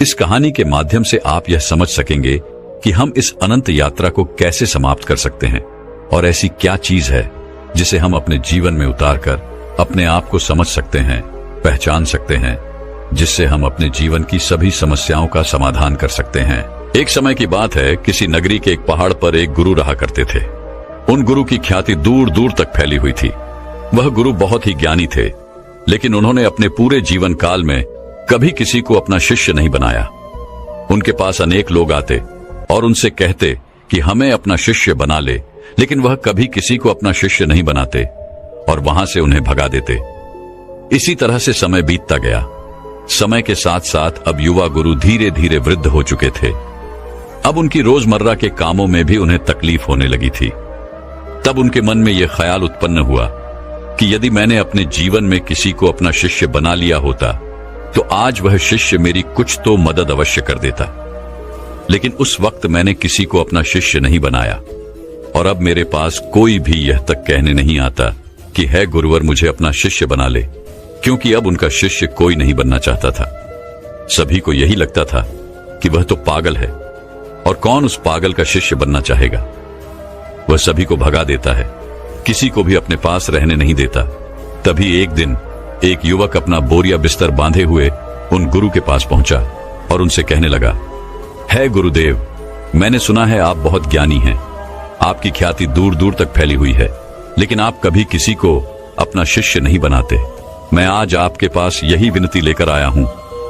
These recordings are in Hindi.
इस कहानी के माध्यम से आप यह समझ सकेंगे कि हम इस अनंत यात्रा को कैसे समाप्त कर सकते हैं और ऐसी क्या चीज है जिसे हम अपने जीवन में उतारकर अपने आप को समझ सकते हैं, पहचान सकते हैं, जिससे हम अपने जीवन की सभी समस्याओं का समाधान कर सकते हैं। एक समय की बात है, किसी नगरी के एक पहाड़ पर एक गुरु रहा करते थे। उन गुरु की ख्याति दूर दूर तक फैली हुई थी। वह गुरु बहुत ही ज्ञानी थे, लेकिन उन्होंने अपने पूरे जीवन काल में कभी किसी को अपना शिष्य नहीं बनाया। उनके पास अनेक लोग आते और उनसे कहते कि हमें अपना शिष्य बना ले, लेकिन वह कभी किसी को अपना शिष्य नहीं बनाते और वहां से उन्हें भगा देते। इसी तरह से समय बीतता गया। समय के साथ साथ अब युवा गुरु धीरे धीरे वृद्ध हो चुके थे। अब उनकी रोजमर्रा के कामों में भी उन्हें तकलीफ होने लगी थी। तब उनके मन में यह ख्याल उत्पन्न हुआ कि यदि मैंने अपने जीवन में किसी को अपना शिष्य बना लिया होता तो आज वह शिष्य मेरी कुछ तो मदद अवश्य कर देता। लेकिन उस वक्त मैंने किसी को अपना शिष्य नहीं बनाया और अब मेरे पास कोई भी यह तक कहने नहीं आता कि है गुरुवर मुझे अपना शिष्य बना ले, क्योंकि अब उनका शिष्य कोई नहीं बनना चाहता था। सभी को यही लगता था कि वह तो पागल है और कौन उस पागल का शिष्य बनना चाहेगा। वह सभी को भगा देता है, किसी को भी अपने पास रहने नहीं देता। तभी एक दिन एक युवक अपना बोरिया बिस्तर बांधे हुए उन गुरु के पास पहुंचा और उनसे कहने लगा, है गुरुदेव, मैंने सुना है आप बहुत ज्ञानी हैं। आपकी ख्याति दूर दूर तक फैली हुई है, लेकिन आप कभी किसी को अपना शिष्य नहीं बनाते। मैं आज आपके पास यही विनती लेकर आया हूं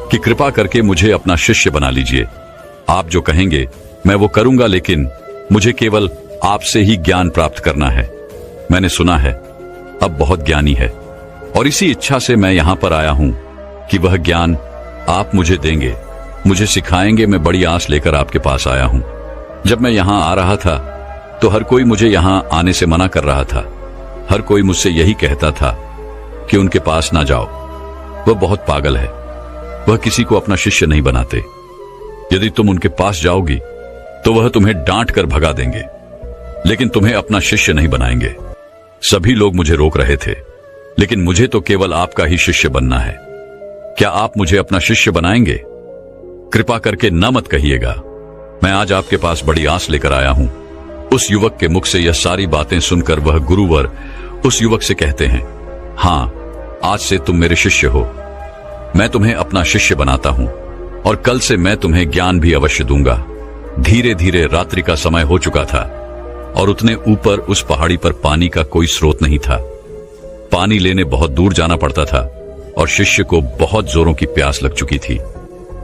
कि कृपा करके मुझे अपना शिष्य बना लीजिए। आप जो कहेंगे मैं वो करूंगा, लेकिन मुझे केवल आपसे ही ज्ञान प्राप्त करना है। मैंने सुना है अब बहुत ज्ञानी है और इसी इच्छा से मैं यहां पर आया हूं कि वह ज्ञान आप मुझे देंगे, मुझे सिखाएंगे। मैं बड़ी आस लेकर आपके पास आया हूं। जब मैं यहां आ रहा था तो हर कोई मुझे यहां आने से मना कर रहा था। हर कोई मुझसे यही कहता था कि उनके पास ना जाओ, वह बहुत पागल है, वह किसी को अपना शिष्य नहीं बनाते। यदि तुम उनके पास जाओगी तो वह तुम्हें डांट कर भगा देंगे, लेकिन तुम्हें अपना शिष्य नहीं बनाएंगे। सभी लोग मुझे रोक रहे थे, लेकिन मुझे तो केवल आपका ही शिष्य बनना है। क्या आप मुझे अपना शिष्य बनाएंगे? कृपा करके न मत कहिएगा। मैं आज आपके पास बड़ी आस लेकर आया हूं। उस युवक के मुख से यह सारी बातें सुनकर वह गुरुवर उस युवक से कहते हैं, हाँ, आज से तुम मेरे शिष्य हो। मैं तुम्हें अपना शिष्य बनाता हूं और कल से मैं तुम्हें ज्ञान भी अवश्य दूंगा। धीरे धीरे रात्रि का समय हो चुका था और उतने ऊपर उस पहाड़ी पर पानी का कोई स्रोत नहीं था। पानी लेने बहुत दूर जाना पड़ता था और शिष्य को बहुत जोरों की प्यास लग चुकी थी।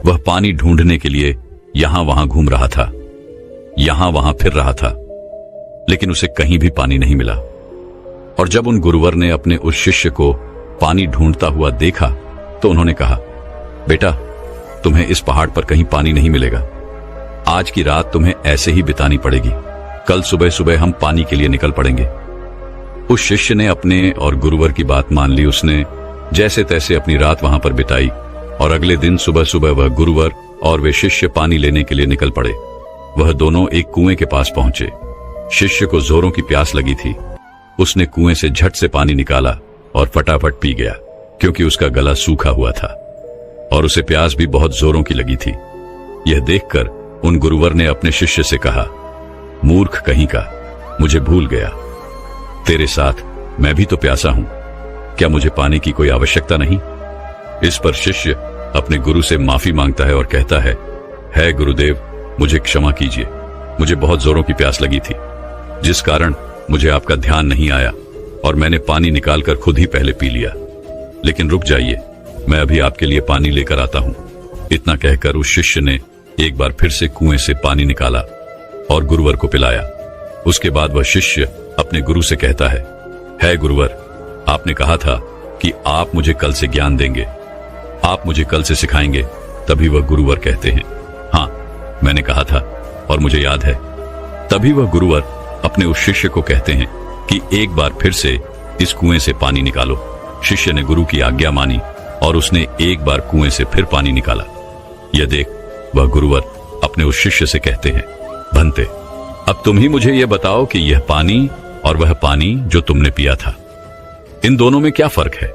वह पानी ढूंढने के लिए यहां वहां घूम रहा था, यहां वहां फिर रहा था, लेकिन उसे कहीं भी पानी नहीं मिला। और जब उन गुरुवर ने अपने उस शिष्य को पानी ढूंढता हुआ देखा तो उन्होंने कहा, बेटा, तुम्हें इस पहाड़ पर कहीं पानी नहीं मिलेगा। आज की रात तुम्हें ऐसे ही बितानी पड़ेगी। कल सुबह सुबह हम पानी के लिए निकल पड़ेंगे। उस शिष्य ने अपने और गुरुवर की बात मान ली। उसने जैसे तैसे अपनी रात वहां पर बिताई और अगले दिन सुबह सुबह वह गुरुवर और वे शिष्य पानी लेने के लिए निकल पड़े। वह दोनों एक कुएं के पास पहुंचे। शिष्य को जोरों की प्यास लगी थी। उसने कुएं से झट से पानी निकाला और फटाफट पी गया, क्योंकि उसका गला सूखा हुआ था और उसे प्यास भी बहुत जोरों की लगी थी। यह देखकर उन गुरुवर ने अपने शिष्य से कहा, मूर्ख कहीं का, मुझे भूल गया। तेरे साथ मैं भी तो प्यासा हूं, क्या मुझे पानी की कोई आवश्यकता नहीं? इस पर शिष्य अपने गुरु से माफी मांगता है और कहता है गुरुदेव, मुझे क्षमा कीजिए। मुझे बहुत जोरों की प्यास लगी थी, जिस कारण मुझे आपका ध्यान नहीं आया और मैंने पानी निकालकर खुद ही पहले पी लिया। लेकिन रुक जाइए, मैं अभी आपके लिए पानी लेकर आता हूं। इतना कहकर उस शिष्य ने एक बार फिर से कुएं से पानी निकाला और गुरुवर को पिलाया। उसके बाद वह शिष्य अपने गुरु से कहता है गुरुवर, आपने कहा था कि आप मुझे कल से ज्ञान देंगे, आप मुझे कल से सिखाएंगे। तभी वह गुरुवर कहते हैं, हाँ, मैंने कहा था और मुझे याद है। तभी वह गुरुवर अपने उस शिष्य को कहते हैं कि एक बार फिर से इस कुएं से पानी निकालो। शिष्य ने गुरु की आज्ञा मानी और उसने एक बार कुएं से फिर पानी निकाला। यह देख वह गुरुवर अपने उस शिष्य से कहते हैं, भंते, अब तुम ही मुझे यह बताओ कि यह पानी और वह पानी जो तुमने पिया था, इन दोनों में क्या फर्क है?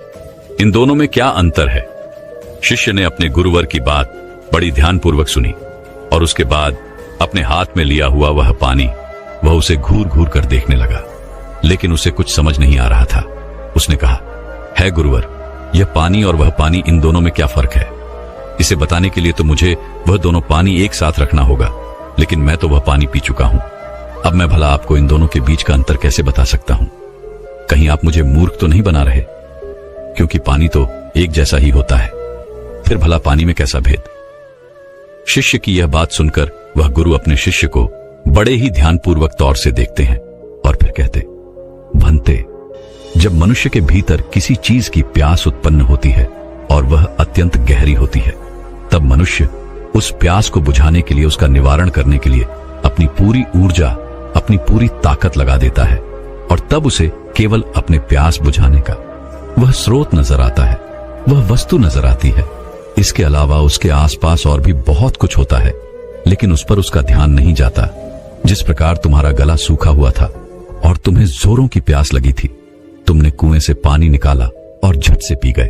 इन दोनों में क्या अंतर है? शिष्य ने अपने गुरुवर की बात बड़ी ध्यानपूर्वक सुनी और उसके बाद अपने हाथ में लिया हुआ वह पानी वह उसे घूर घूर कर देखने लगा, लेकिन उसे कुछ समझ नहीं आ रहा था। उसने कहा, है गुरुवर, यह पानी और वह पानी, इन दोनों में क्या फर्क है? इसे बताने के लिए तो मुझे वह दोनों पानी एक साथ रखना होगा, लेकिन मैं तो वह पानी पी चुका हूं। अब मैं भला आपको इन दोनों के बीच का अंतर कैसे बता सकता हूं? कहीं आप मुझे मूर्ख तो नहीं बना रहे? क्योंकि पानी तो एक जैसा ही होता है, फिर भला पानी में कैसा भेद? शिष्य की यह बात सुनकर वह गुरु अपने शिष्य को बड़े ही ध्यानपूर्वक तौर से देखते हैं और फिर कहते, भंते, जब मनुष्य के भीतर किसी चीज की प्यास उत्पन्न होती है और वह अत्यंत गहरी होती है, तब मनुष्य उस प्यास को बुझाने के लिए, उसका निवारण करने के लिए अपनी पूरी ऊर्जा, अपनी पूरी ताकत लगा देता है, और तब उसे केवल अपने प्यास बुझाने का वह स्रोत नजर आता है, वह वस्तु नजर आती है। इसके अलावा उसके आसपास और भी बहुत कुछ होता है, लेकिन उस पर उसका ध्यान नहीं जाता। जिस प्रकार तुम्हारा गला सूखा हुआ था और तुम्हें जोरों की प्यास लगी थी, तुमने कुएं से पानी निकाला और झट से पी गए।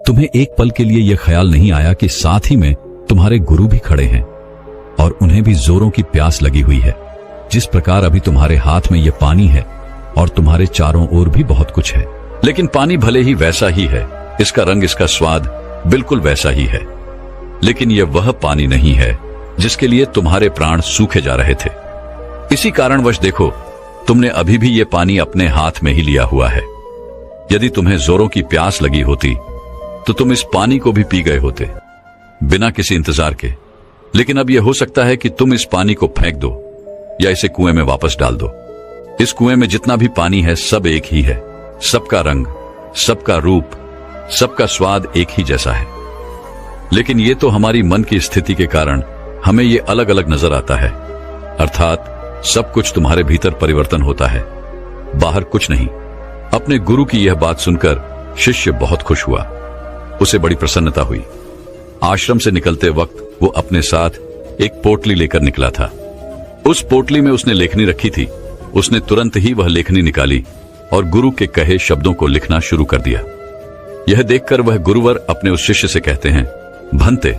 तुम्हें एक पल के लिए यह ख्याल नहीं आया कि साथ ही में तुम्हारे गुरु भी खड़े हैं और उन्हें भी जोरों की प्यास लगी हुई है। जिस प्रकार अभी तुम्हारे हाथ में यह पानी है और तुम्हारे चारों ओर भी बहुत कुछ है, लेकिन पानी भले ही वैसा ही है, इसका रंग, इसका स्वाद बिल्कुल वैसा ही है, लेकिन यह वह पानी नहीं है जिसके लिए तुम्हारे प्राण सूखे जा रहे थे। इसी कारणवश देखो, तुमने अभी भी यह पानी अपने हाथ में ही लिया हुआ है। यदि तुम्हें जोरों की प्यास लगी होती तो तुम इस पानी को भी पी गए होते, बिना किसी इंतजार के। लेकिन अब यह हो सकता है कि तुम इस पानी को फेंक दो या इसे कुएं में वापस डाल दो। इस कुएं में जितना भी पानी है सब एक ही है, सबका रंग, सबका रूप, सबका स्वाद एक ही जैसा है। लेकिन ये तो हमारी मन की स्थिति के कारण हमें ये अलग अलग नजर आता है। अर्थात सब कुछ तुम्हारे भीतर परिवर्तन होता है, बाहर कुछ नहीं। अपने गुरु की यह बात सुनकर शिष्य बहुत खुश हुआ, उसे बड़ी प्रसन्नता हुई। आश्रम से निकलते वक्त वो अपने साथ एक पोटली लेकर निकला था। उस पोटली में उसने लेखनी रखी थी। उसने तुरंत ही वह लेखनी निकाली और गुरु के कहे शब्दों को लिखना शुरू कर दिया। यह देखकर वह गुरुवर अपने उस शिष्य से कहते हैं, भंते,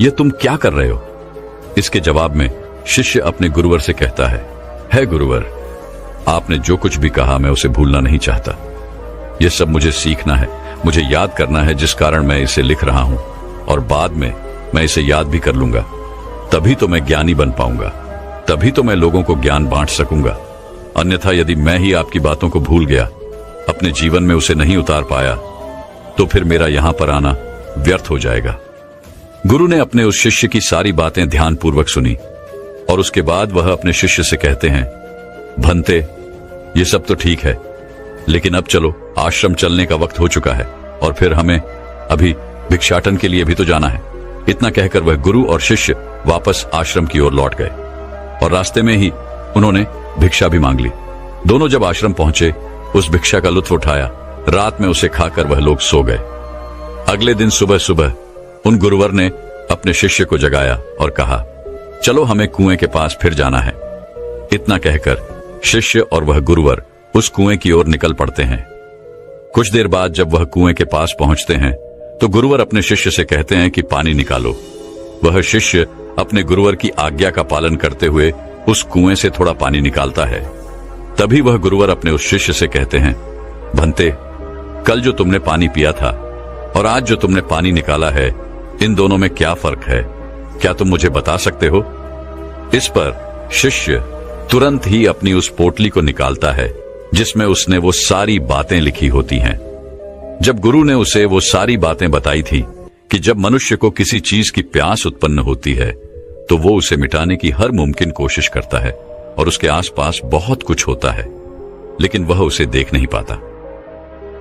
यह तुम क्या कर रहे हो? इसके जवाब में शिष्य अपने गुरुवर से कहता है गुरुवर, आपने जो कुछ भी कहा मैं उसे भूलना नहीं चाहता। यह सब मुझे सीखना है, मुझे याद करना है, जिस कारण मैं इसे लिख रहा हूं, और बाद में मैं इसे याद भी कर लूंगा। तभी तो मैं ज्ञानी बन पाऊंगा, तभी तो मैं लोगों को ज्ञान बांट सकूंगा। अन्यथा यदि मैं ही आपकी बातों को भूल गया, अपने जीवन में उसे नहीं उतार पाया, तो फिर मेरा यहां पर आना व्यर्थ हो जाएगा। गुरु ने अपने उस शिष्य की सारी बातें ध्यानपूर्वक सुनी और उसके बाद वह अपने शिष्य से कहते हैं, भंते, ये सब तो ठीक है, लेकिन अब चलो, आश्रम चलने का वक्त हो चुका है और फिर हमें अभी भिक्षाटन के लिए भी तो जाना है। इतना कहकर वह गुरु और शिष्य वापस आश्रम की ओर लौट गए और रास्ते में ही उन्होंने भिक्षा भी मांग ली। दोनों जब आश्रम पहुंचे, उस भिक्षा का लुत्फ उठाया। रात में उसे खाकर वह लोग सो गए। अगले दिन सुबह सुबह उन गुरुवर ने अपने शिष्य को जगाया और कहा, चलो हमें कुएं के पास फिर जाना है। इतना कहकर शिष्य और वह गुरुवर उस कुएं की ओर निकल पड़ते हैं। कुछ देर बाद जब वह कुएं के पास पहुंचते हैं तो गुरुवर अपने शिष्य से कहते हैं कि पानी निकालो। वह शिष्य अपने गुरुवर की आज्ञा का पालन करते हुए उस कुएं से थोड़ा पानी निकालता है। तभी वह गुरुवर अपने उस शिष्य से कहते हैं, भंते, कल जो तुमने पानी पिया था और आज जो तुमने पानी निकाला है, इन दोनों में क्या फर्क है? क्या तुम मुझे बता सकते हो? इस पर शिष्य तुरंत ही अपनी उस पोटली को निकालता है जिसमें उसने वो सारी बातें लिखी होती हैं। जब गुरु ने उसे वो सारी बातें बताई थी कि जब मनुष्य को किसी चीज की प्यास उत्पन्न होती है तो वो उसे मिटाने की हर मुमकिन कोशिश करता है और उसके आसपास बहुत कुछ होता है, लेकिन वह उसे देख नहीं पाता।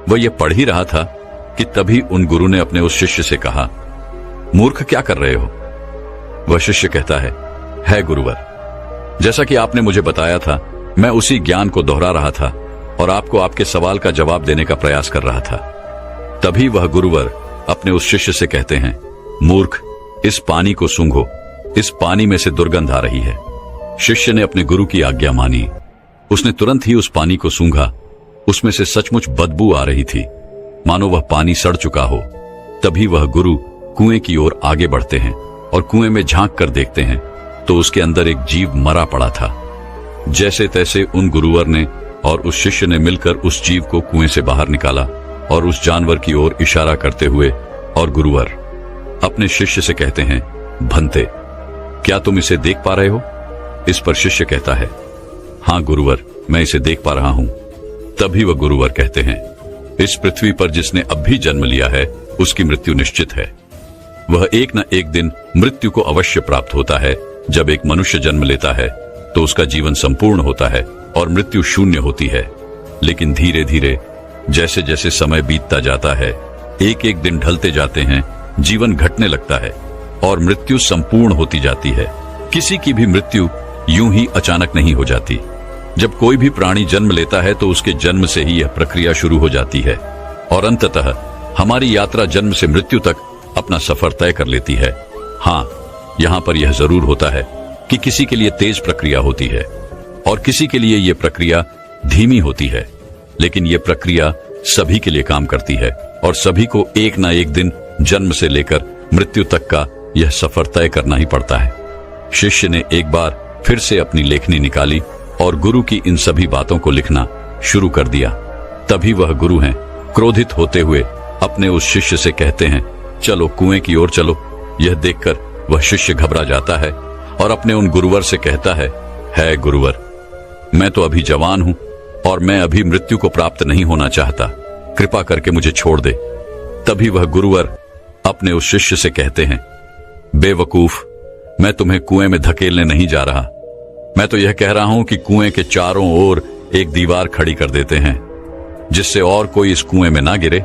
वह यह पढ़ ही रहा था कि तभी उन गुरु ने अपने उस शिष्य से कहा, मूर्ख, क्या कर रहे हो? वह शिष्य कहता है गुरुवर, जैसा कि आपने मुझे बताया था, मैं उसी ज्ञान को दोहरा रहा था और आपको आपके सवाल का जवाब देने का प्रयास कर रहा था। तभी वह गुरुवर अपने उस शिष्य से कहते हैं, मूर्ख, इस पानी को सूंघो, इस पानी में से दुर्गंध आ रही है। शिष्य ने अपने गुरु की आज्ञा मानी। उसने तुरंत ही उस पानी को सूंघा। उसमें से सचमुच बदबू आ रही थी, मानो वह पानी सड़ चुका हो। तभी वह गुरु कुएं की ओर आगे बढ़ते हैं और कुएं में झांक कर देखते हैं तो उसके अंदर एक जीव मरा पड़ा था। जैसे तैसे उन गुरुवर ने और उस शिष्य ने मिलकर उस जीव को कुएं से बाहर निकाला और उस जानवर की ओर इशारा करते हुए और गुरुवर अपने शिष्य से कहते हैं, भंते, क्या तुम इसे देख पा रहे हो? इस पर शिष्य कहता है, हाँ गुरुवर, मैं इसे देख पा रहा हूं। तभी वह गुरुवर कहते हैं, इस पृथ्वी पर जिसने अब भी जन्म लिया है उसकी मृत्यु निश्चित है। वह एक न एक दिन मृत्यु को अवश्य प्राप्त होता है। जब एक मनुष्य जन्म लेता है तो उसका जीवन संपूर्ण होता है और मृत्यु शून्य होती है। लेकिन धीरे धीरे जैसे जैसे समय बीतता जाता है, एक एक दिन ढलते जाते हैं, जीवन घटने लगता है और मृत्यु संपूर्ण होती जाती है। किसी की भी मृत्यु यूं ही अचानक नहीं हो जाती। जब कोई भी प्राणी जन्म लेता है तो उसके जन्म से ही यह प्रक्रिया शुरू हो जाती है और अंततः हमारी यात्रा जन्म से मृत्यु तक अपना सफर तय कर लेती है। हाँ, यहाँ पर यह जरूर होता है कि किसी के लिए तेज प्रक्रिया होती है और किसी के लिए यह प्रक्रिया धीमी होती है, लेकिन यह प्रक्रिया सभी के लिए काम करती है और सभी को एक ना एक दिन जन्म से लेकर मृत्यु तक का यह सफर तय करना ही पड़ता है। शिष्य ने एक बार फिर से अपनी लेखनी निकाली और गुरु की इन सभी बातों को लिखना शुरू कर दिया। तभी वह गुरु हैं, क्रोधित होते हुए अपने उस शिष्य से कहते हैं, चलो कुएं की ओर चलो। यह देखकर वह शिष्य घबरा जाता है और अपने उन गुरुवर से कहता है गुरुवर, मैं तो अभी जवान हूं और मैं अभी मृत्यु को प्राप्त नहीं होना चाहता, कृपा करके मुझे छोड़ दे। तभी वह गुरुवर अपने उस शिष्य से कहते हैं, बेवकूफ, मैं तुम्हें कुएं में धकेलने नहीं जा रहा। मैं तो यह कह रहा हूं कि कुएं के चारों ओर एक दीवार खड़ी कर देते हैं, जिससे और कोई इस कुएं में ना गिरे,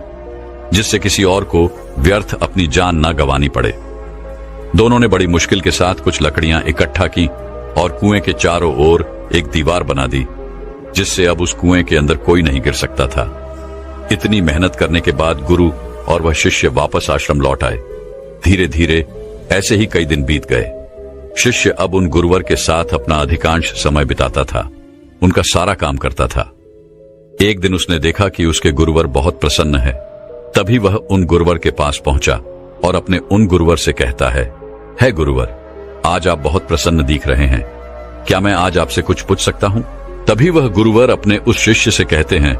जिससे किसी और को व्यर्थ अपनी जान ना गंवानी पड़े। दोनों ने बड़ी मुश्किल के साथ कुछ लकड़ियां इकट्ठा की और कुएं के चारों ओर एक दीवार बना दी, जिससे अब उस कुएं के अंदर कोई नहीं गिर सकता था। इतनी मेहनत करने के बाद गुरु और वह शिष्य वापस आश्रम लौट आए। धीरे धीरे ऐसे ही कई दिन बीत गए। शिष्य अब उन गुरुवर के साथ अपना अधिकांश समय बिताता था, उनका सारा काम करता था। एक दिन उसने देखा कि उसके गुरुवर बहुत प्रसन्न है। तभी वह उन गुरुवर के पास पहुंचा और अपने उन गुरुवर से कहता है गुरुवर, आज आप बहुत प्रसन्न दिख रहे हैं, क्या मैं आज आपसे कुछ पूछ सकता हूं? तभी वह गुरुवर अपने उस शिष्य से कहते हैं,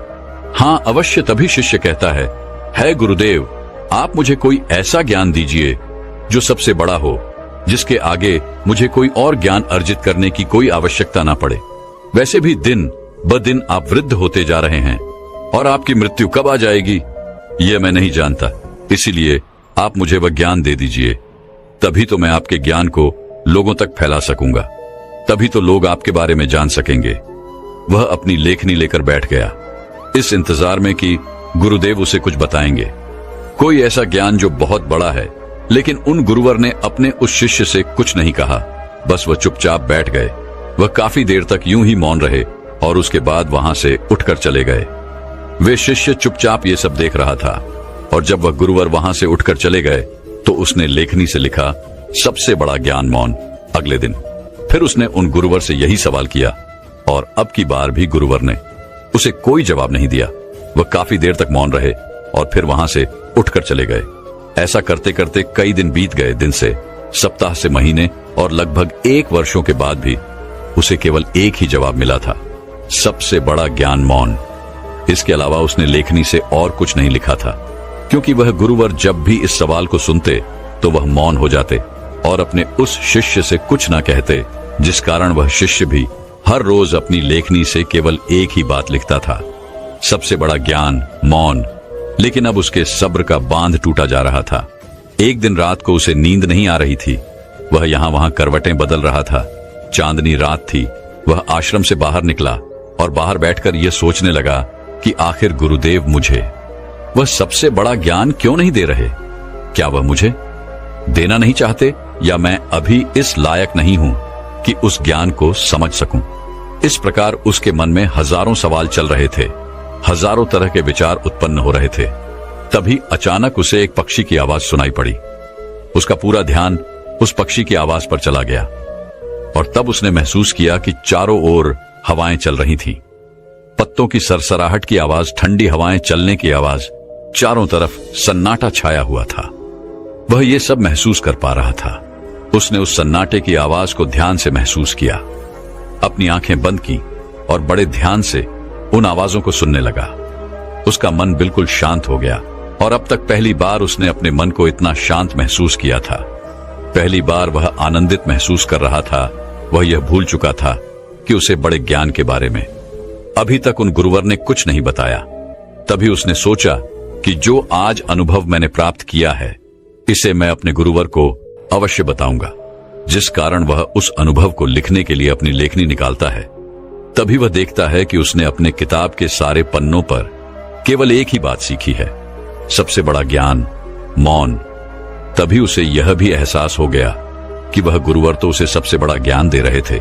हाँ अवश्य। तभी शिष्य कहता है गुरुदेव, आप मुझे कोई ऐसा ज्ञान दीजिए जो सबसे बड़ा हो, जिसके आगे मुझे कोई और ज्ञान अर्जित करने की कोई आवश्यकता ना पड़े। वैसे भी दिन ब दिन आप वृद्ध होते जा रहे हैं और आपकी मृत्यु कब आ जाएगी यह मैं नहीं जानता, इसीलिए आप मुझे वह ज्ञान दे दीजिए। तभी तो मैं आपके ज्ञान को लोगों तक फैला सकूंगा, तभी तो लोग आपके बारे में जान सकेंगे। वह अपनी लेखनी लेकर बैठ गया, इस इंतजार में कि गुरुदेव उसे कुछ बताएंगे, कोई ऐसा ज्ञान जो बहुत बड़ा है। लेकिन उन गुरुवर ने अपने उस शिष्य से कुछ नहीं कहा, बस वह चुपचाप बैठ गए। वह काफी देर तक यूं ही मौन रहे और उसके बाद वहां से उठकर चले गए। वे शिष्य चुपचाप ये सब देख रहा था और जब वह गुरुवर वहां से उठकर चले गए तो उसने लेखनी से लिखा, सबसे बड़ा ज्ञान मौन। अगले दिन फिर उसने उन गुरुवर से यही सवाल किया और अब की बार भी गुरुवर ने उसे कोई जवाब नहीं दिया। वह काफी देर तक मौन रहे और फिर वहां से उठकर चले गए। ऐसा करते करते कई दिन बीत गए, दिन से सप्ताह से महीने और लगभग 1 वर्ष के बाद भी उसे केवल एक ही जवाब मिला था, सबसे बड़ा ज्ञान मौन। इसके अलावा उसने लेखनी से और कुछ नहीं लिखा था, क्योंकि वह गुरुवर जब भी इस सवाल को सुनते तो वह मौन हो जाते और अपने उस शिष्य से कुछ ना कहते, जिस कारण वह शिष्य भी हर रोज अपनी लेखनी से केवल एक ही बात लिखता था, सबसे बड़ा ज्ञान मौन। लेकिन अब उसके सब्र का बांध टूटा जा रहा था। एक दिन रात को उसे नींद नहीं आ रही थी। वह यहां वहां करवटें बदल रहा था। चांदनी रात थी। वह आश्रम से बाहर निकला और बाहर बैठकर यह सोचने लगा कि आखिर गुरुदेव मुझे वह सबसे बड़ा ज्ञान क्यों नहीं दे रहे? क्या वह मुझे देना नहीं चाहते, या मैं अभी इस लायक नहीं हूं कि उस ज्ञान को समझ सकूं? इस प्रकार उसके मन में हजारों सवाल चल रहे थे, हजारों तरह के विचार उत्पन्न हो रहे थे। तभी अचानक उसे एक पक्षी की आवाज सुनाई पड़ी। उसका पूरा ध्यान उस पक्षी की आवाज पर चला गया और तब उसने महसूस किया कि चारों ओर हवाएं चल रही थीं। पत्तों की सरसराहट की आवाज, ठंडी हवाएं चलने की आवाज, चारों तरफ सन्नाटा छाया हुआ था। वह ये सब महसूस कर पा रहा था। उसने उस सन्नाटे की आवाज को ध्यान से महसूस किया, अपनी आंखें बंद की और बड़े ध्यान से उन आवाजों को सुनने लगा। उसका मन बिल्कुल शांत हो गया और अब तक पहली बार उसने अपने मन को इतना शांत महसूस किया था। पहली बार वह आनंदित महसूस कर रहा था। वह यह भूल चुका था कि उसे बड़े ज्ञान के बारे में अभी तक उन गुरुवर ने कुछ नहीं बताया। तभी उसने सोचा कि जो आज अनुभव मैंने प्राप्त किया है, इसे मैं अपने गुरुवर को अवश्य बताऊंगा। जिस कारण वह उस अनुभव को लिखने के लिए अपनी लेखनी निकालता है, तभी वह देखता है कि उसने अपने किताब के सारे पन्नों पर केवल एक ही बात सीखी है, सबसे बड़ा ज्ञान, मौन। तभी उसे यह भी एहसास हो गया कि वह गुरुवर तो उसे सबसे बड़ा ज्ञान दे रहे थे,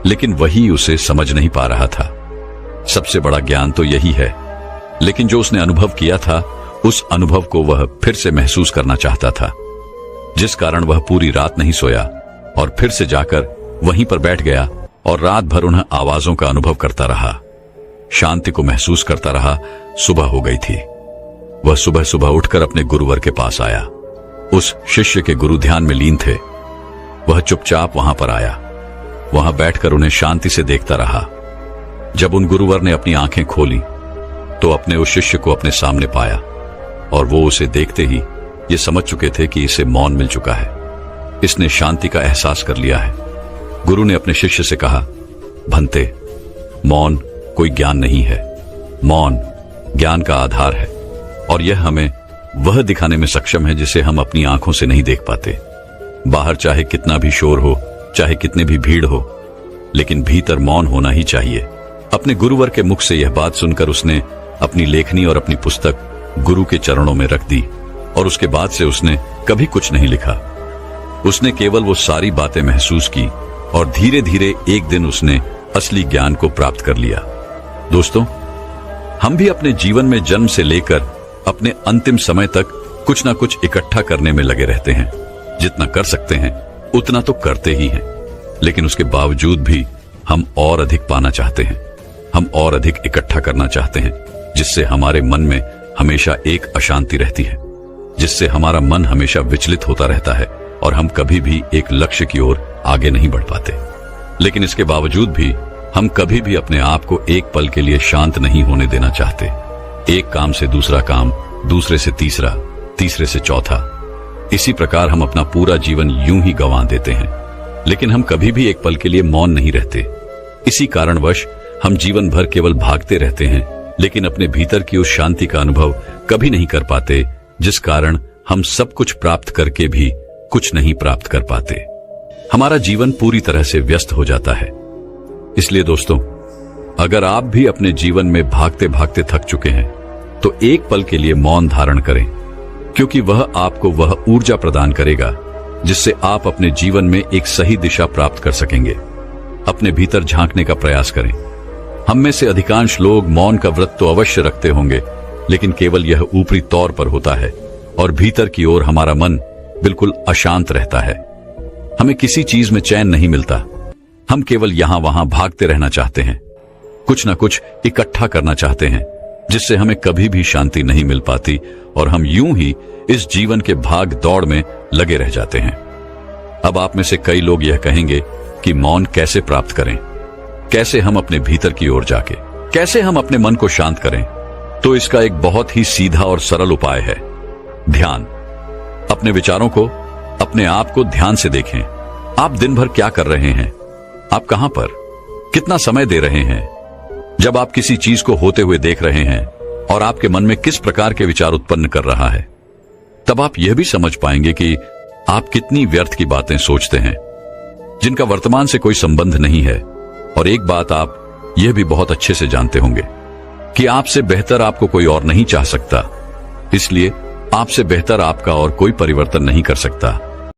लेकिन वही उसे समझ नहीं पा रहा था। सबसे बड़ा ज्ञान तो यही है, लेकिन जो उसने अनुभव किया था, उस अनुभव को वह फिर से महसूस करना चाहता था, जिस कारण वह पूरी रात नहीं सोया और फिर से जाकर वहीं पर बैठ गया और रात भर उन आवाजों का अनुभव करता रहा, शांति को महसूस करता रहा। सुबह हो गई थी। वह सुबह सुबह उठकर अपने गुरुवर के पास आया। उस शिष्य के गुरु ध्यान में लीन थे। वह चुपचाप वहां पर आया, वहां बैठकर उन्हें शांति से देखता रहा। जब उन गुरुवर ने अपनी आंखें खोली तो अपने उस शिष्य को अपने सामने पाया और वो उसे देखते ही ये समझ चुके थे कि इसे मौन मिल चुका है, इसने शांति का एहसास कर लिया है। गुरु ने अपने शिष्य से कहा, भंते, मौन कोई ज्ञान नहीं है, मौन ज्ञान का आधार है और यह हमें वह दिखाने में सक्षम है जिसे हम अपनी आंखों से नहीं देख पाते। बाहर चाहे कितना भी शोर हो, चाहे कितनी भी भीड़ हो, लेकिन भीतर मौन होना ही चाहिए। अपने गुरुवर के मुख से यह बात सुनकर उसने अपनी लेखनी और अपनी पुस्तक गुरु के चरणों में रख दी और उसके बाद से उसने कभी कुछ नहीं लिखा। उसने केवल वो सारी बातें महसूस की और धीरे धीरे एक दिन उसने असली ज्ञान को प्राप्त कर लिया। दोस्तों, हम भी अपने जीवन में जन्म से लेकर अपने अंतिम समय तक कुछ ना कुछ इकट्ठा करने में लगे रहते हैं। जितना कर सकते हैं उतना तो करते ही हैं, लेकिन उसके बावजूद भी हम और अधिक पाना चाहते हैं, हम और अधिक इकट्ठा करना चाहते हैं, जिससे हमारे मन में हमेशा एक अशांति रहती है, जिससे हमारा मन हमेशा विचलित होता रहता है और हम कभी भी एक लक्ष्य की ओर आगे नहीं बढ़ पाते। लेकिन इसके बावजूद भी हम कभी भी अपने आप को एक पल के लिए शांत नहीं होने देना चाहते। एक काम से दूसरा काम, दूसरे से तीसरा, तीसरे से चौथा, इसी प्रकार हम अपना पूरा जीवन यूं ही गंवा देते हैं, लेकिन हम कभी भी एक पल के लिए मौन नहीं रहते। इसी कारणवश हम जीवन भर केवल भागते रहते हैं, लेकिन अपने भीतर की उस शांति का अनुभव कभी नहीं कर पाते, जिस कारण हम सब कुछ प्राप्त करके भी कुछ नहीं प्राप्त कर पाते। हमारा जीवन पूरी तरह से व्यस्त हो जाता है। इसलिए दोस्तों, अगर आप भी अपने जीवन में भागते भागते थक चुके हैं, तो एक पल के लिए मौन धारण करें, क्योंकि वह आपको वह ऊर्जा प्रदान करेगा जिससे आप अपने जीवन में एक सही दिशा प्राप्त कर सकेंगे। अपने भीतर झांकने का प्रयास करें। हम में से अधिकांश लोग मौन का व्रत तो अवश्य रखते होंगे, लेकिन केवल यह ऊपरी तौर पर होता है और भीतर की ओर हमारा मन बिल्कुल अशांत रहता है। हमें किसी चीज में चैन नहीं मिलता। हम केवल यहां वहां भागते रहना चाहते हैं, कुछ ना कुछ इकट्ठा करना चाहते हैं, जिससे हमें कभी भी शांति नहीं मिल पाती और हम यूं ही इस जीवन के भाग दौड़ में लगे रह जाते हैं। अब आप में से कई लोग यह कहेंगे कि मौन कैसे प्राप्त करें, कैसे हम अपने भीतर की ओर जाके कैसे हम अपने मन को शांत करें। तो इसका एक बहुत ही सीधा और सरल उपाय है, ध्यान। अपने विचारों को, अपने आप को ध्यान से देखें। आप दिन भर क्या कर रहे हैं, आप कहां पर, कितना समय दे रहे हैं। जब आप किसी चीज को होते हुए देख रहे हैं और आपके मन में किस प्रकार के विचार उत्पन्न कर रहा है, तब आप यह भी समझ पाएंगे कि आप कितनी व्यर्थ की बातें सोचते हैं जिनका वर्तमान से कोई संबंध नहीं है। और एक बात आप यह भी बहुत अच्छे से जानते होंगे कि आपसे बेहतर आपको कोई और नहीं चाह सकता, इसलिए आपसे बेहतर आपका और कोई परिवर्तन नहीं कर सकता।